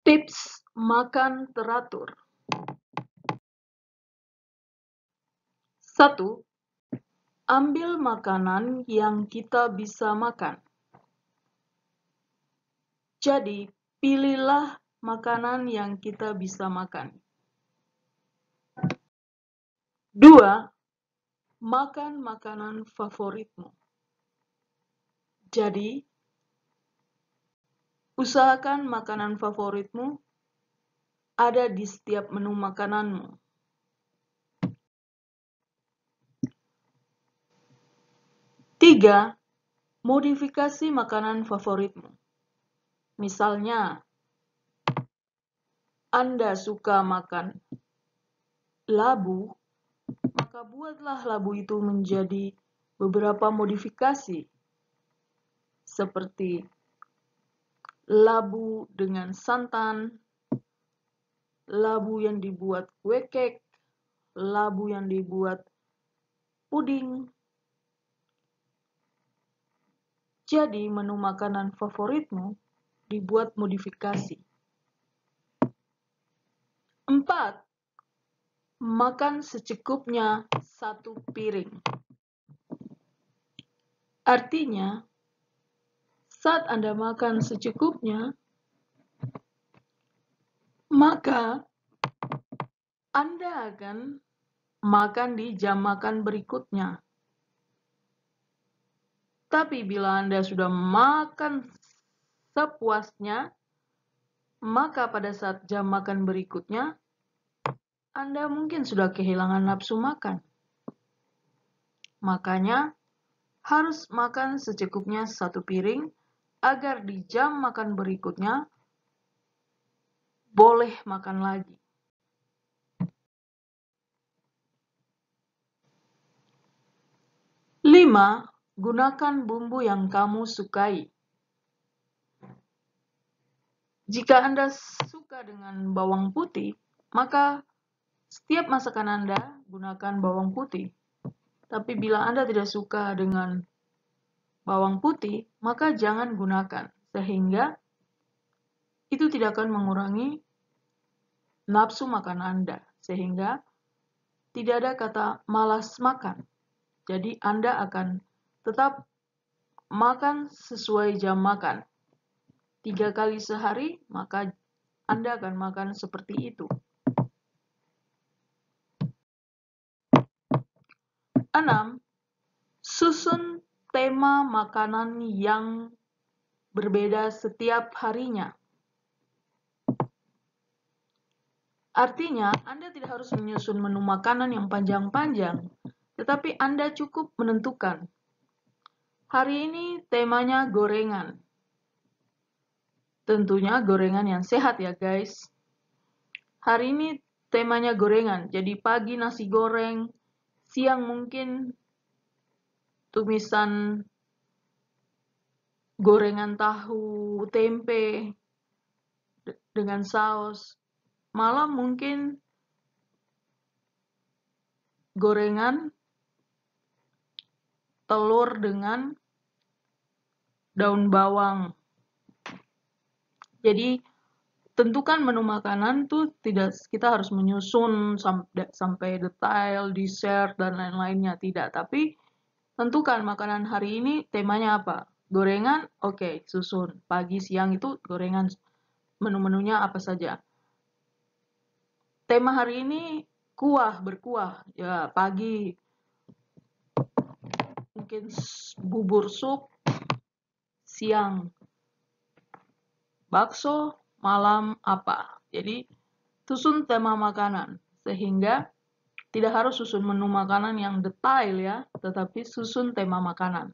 Tips makan teratur. 1. Ambil makanan yang kita bisa makan. Jadi, pilihlah makanan yang kita bisa makan. 2. Makan makanan favoritmu. Jadi, usahakan makanan favoritmu ada di setiap menu makananmu. 3. Modifikasi makanan favoritmu. Misalnya, Anda suka makan labu, maka buatlah labu itu menjadi beberapa modifikasi, seperti labu dengan santan, labu yang dibuat kue kek, labu yang dibuat puding. Jadi, menu makanan favoritmu dibuat modifikasi. 4. Makan secukupnya 1 piring. Artinya, saat Anda makan secukupnya, maka Anda akan makan di jam makan berikutnya. Tapi bila Anda sudah makan sepuasnya, maka pada saat jam makan berikutnya, Anda mungkin sudah kehilangan nafsu makan. Makanya, harus makan secukupnya 1 piring, agar di jam makan berikutnya, boleh makan lagi. 5. Gunakan bumbu yang kamu sukai. Jika Anda suka dengan bawang putih, maka setiap masakan Anda gunakan bawang putih. Tapi bila Anda tidak suka dengan bawang putih, maka jangan gunakan, sehingga itu tidak akan mengurangi nafsu makan Anda, sehingga tidak ada kata malas makan. Jadi Anda akan tetap makan sesuai jam makan. 3 kali sehari, maka Anda akan makan seperti itu. 6. Susun tema makanan yang berbeda setiap harinya. Artinya, Anda tidak harus menyusun menu makanan yang panjang-panjang, tetapi Anda cukup menentukan. Hari ini temanya gorengan. Tentunya gorengan yang sehat ya guys. Hari ini temanya gorengan, jadi pagi nasi goreng, siang mungkin tumisan gorengan tahu, tempe dengan saus. Malam mungkin gorengan telur dengan daun bawang. Jadi tentukan menu makanan tuh tidak kita harus menyusun sampai detail, dessert dan lain-lainnya, tidak. Tapi tentukan makanan hari ini temanya apa. Gorengan, oke, susun. Pagi, siang itu gorengan, menu-menunya apa saja. Tema hari ini berkuah. Ya, pagi mungkin bubur sup, siang bakso, malam apa. Jadi susun tema makanan, sehingga tidak harus susun menu makanan yang detail ya, tetapi susun tema makanan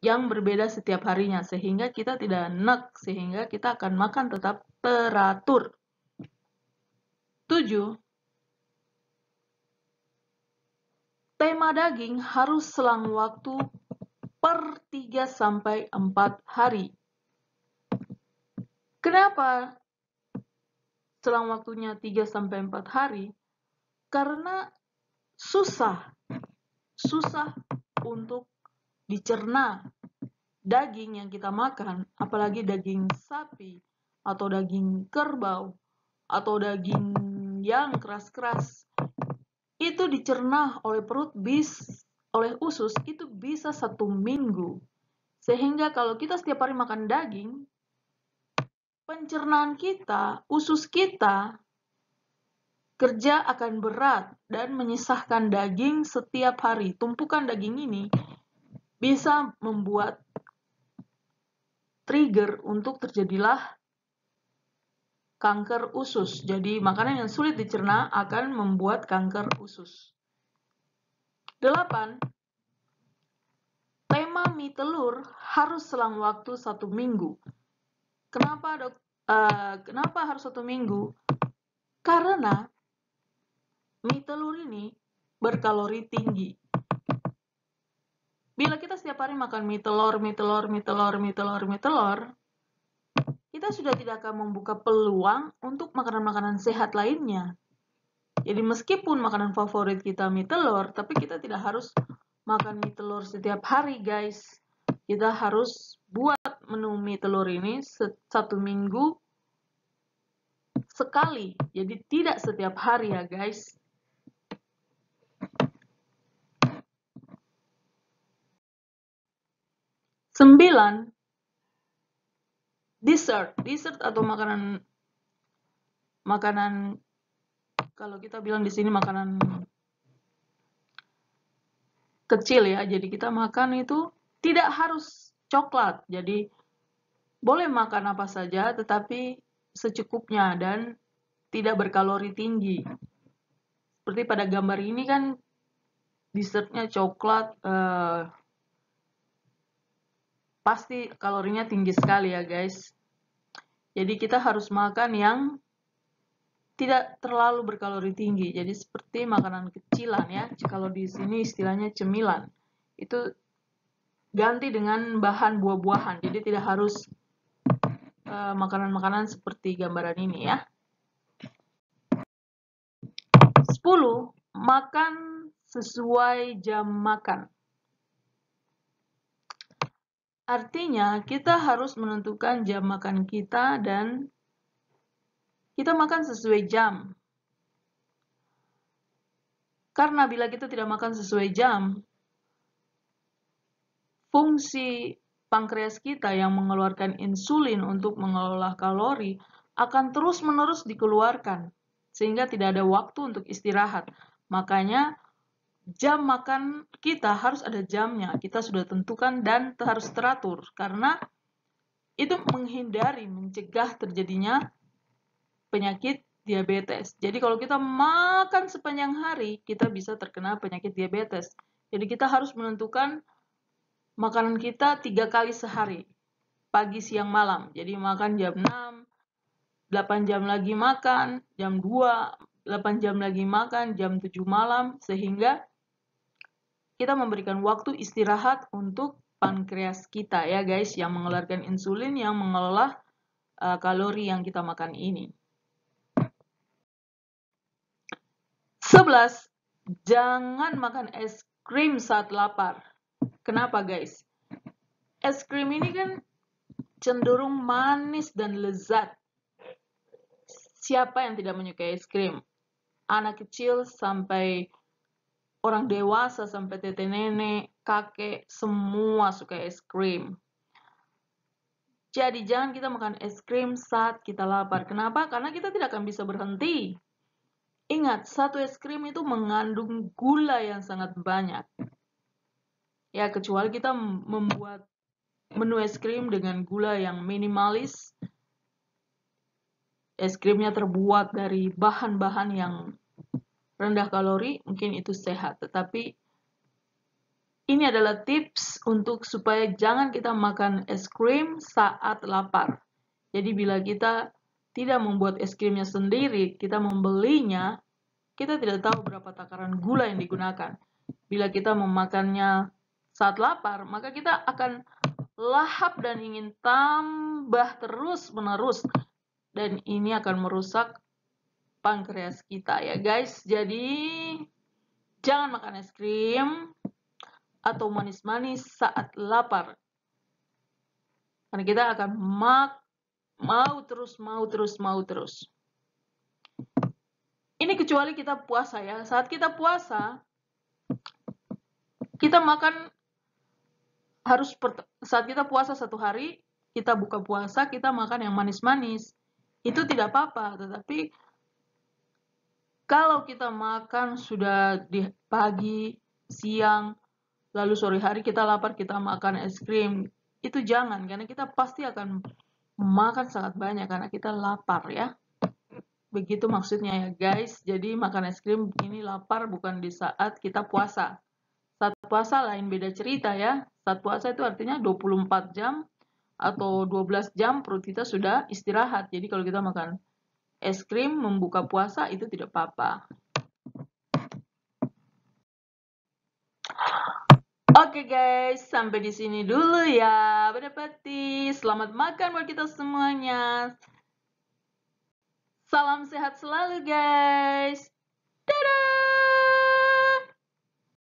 yang berbeda setiap harinya, sehingga kita tidak enak, sehingga kita akan makan tetap teratur. 7. Tema daging harus selang waktu per 3-4 hari. Kenapa selang waktunya 3-4 hari? Karena susah untuk dicerna daging yang kita makan, apalagi daging sapi, atau daging kerbau, atau daging yang keras-keras, itu dicerna oleh perut oleh usus itu bisa 1 minggu. Sehingga kalau kita setiap hari makan daging, pencernaan kita, usus kita, kerja akan berat dan menyisahkan daging setiap hari. Tumpukan daging ini bisa membuat trigger untuk terjadilah kanker usus. Jadi makanan yang sulit dicerna akan membuat kanker usus. 8. Tema mie telur harus selang waktu 1 minggu. Kenapa harus 1 minggu? Karena mie telur ini berkalori tinggi. Bila kita setiap hari makan mie telur, kita sudah tidak akan membuka peluang untuk makanan-makanan sehat lainnya. Jadi meskipun makanan favorit kita mie telur, tapi kita tidak harus makan mie telur setiap hari, guys. Kita harus buat menu mie telur ini 1 minggu sekali. Jadi tidak setiap hari ya, guys. 9. Dessert atau makanan kalau kita bilang di sini makanan kecil ya. Jadi kita makan itu tidak harus coklat. Jadi boleh makan apa saja tetapi secukupnya dan tidak berkalori tinggi. Seperti pada gambar ini kan dessertnya coklat, pasti kalorinya tinggi sekali ya guys. Jadi kita harus makan yang tidak terlalu berkalori tinggi. Jadi seperti makanan kecilan ya. Kalau di sini istilahnya cemilan. Itu ganti dengan bahan buah-buahan. Jadi tidak harus makanan-makanan seperti gambaran ini ya. 10. Makan sesuai jam makan. Artinya kita harus menentukan jam makan kita dan kita makan sesuai jam. Karena bila kita tidak makan sesuai jam, fungsi pankreas kita yang mengeluarkan insulin untuk mengelola kalori akan terus-menerus dikeluarkan sehingga tidak ada waktu untuk istirahat. Makanya jam makan kita harus ada jamnya. Kita sudah tentukan dan harus teratur karena itu mencegah terjadinya penyakit diabetes. Jadi kalau kita makan sepanjang hari, kita bisa terkena penyakit diabetes. Jadi kita harus menentukan makanan kita 3 kali sehari. Pagi, siang, malam. Jadi makan jam 6, 8 jam lagi makan, jam 2, 8 jam lagi makan, jam 7 malam. Sehingga kita memberikan waktu istirahat untuk pankreas kita ya guys, yang mengeluarkan insulin yang mengelola kalori yang kita makan ini. 11. Jangan makan es krim saat lapar. Kenapa guys? Es krim ini kan cenderung manis dan lezat. Siapa yang tidak menyukai es krim? Anak kecil sampai orang dewasa sampai tete nenek, kakek, semua suka es krim. Jadi jangan kita makan es krim saat kita lapar. Kenapa? Karena kita tidak akan bisa berhenti. Ingat, satu es krim itu mengandung gula yang sangat banyak. Ya, kecuali kita membuat menu es krim dengan gula yang minimalis. Es krimnya terbuat dari bahan-bahan yang rendah kalori, mungkin itu sehat. Tetapi ini adalah tips supaya jangan kita makan es krim saat lapar. Jadi bila kita tidak membuat es krimnya sendiri, kita membelinya, kita tidak tahu berapa takaran gula yang digunakan. Bila kita memakannya saat lapar, maka kita akan lahap dan ingin tambah terus-menerus. Dan ini akan merusak pankreas kita ya guys. Jadi jangan makan es krim atau manis-manis saat lapar. Karena kita akan Mau terus. Ini kecuali kita puasa ya. Saat kita puasa, kita makan saat kita puasa 1 hari, kita buka puasa, kita makan yang manis-manis. Itu tidak apa-apa, tetapi kalau kita makan sudah di pagi, siang, lalu sore hari kita lapar, kita makan es krim, itu jangan, karena kita pasti akan makan sangat banyak karena kita lapar ya. Begitu maksudnya ya guys. Jadi makan es krim ini lapar bukan di saat kita puasa. Saat puasa lain beda cerita ya. Saat puasa itu artinya 24 jam atau 12 jam perut kita sudah istirahat. Jadi kalau kita makan es krim membuka puasa itu tidak apa-apa. Oke guys, sampai di sini dulu ya. Beda peti. Selamat makan buat kita semuanya. Salam sehat selalu guys.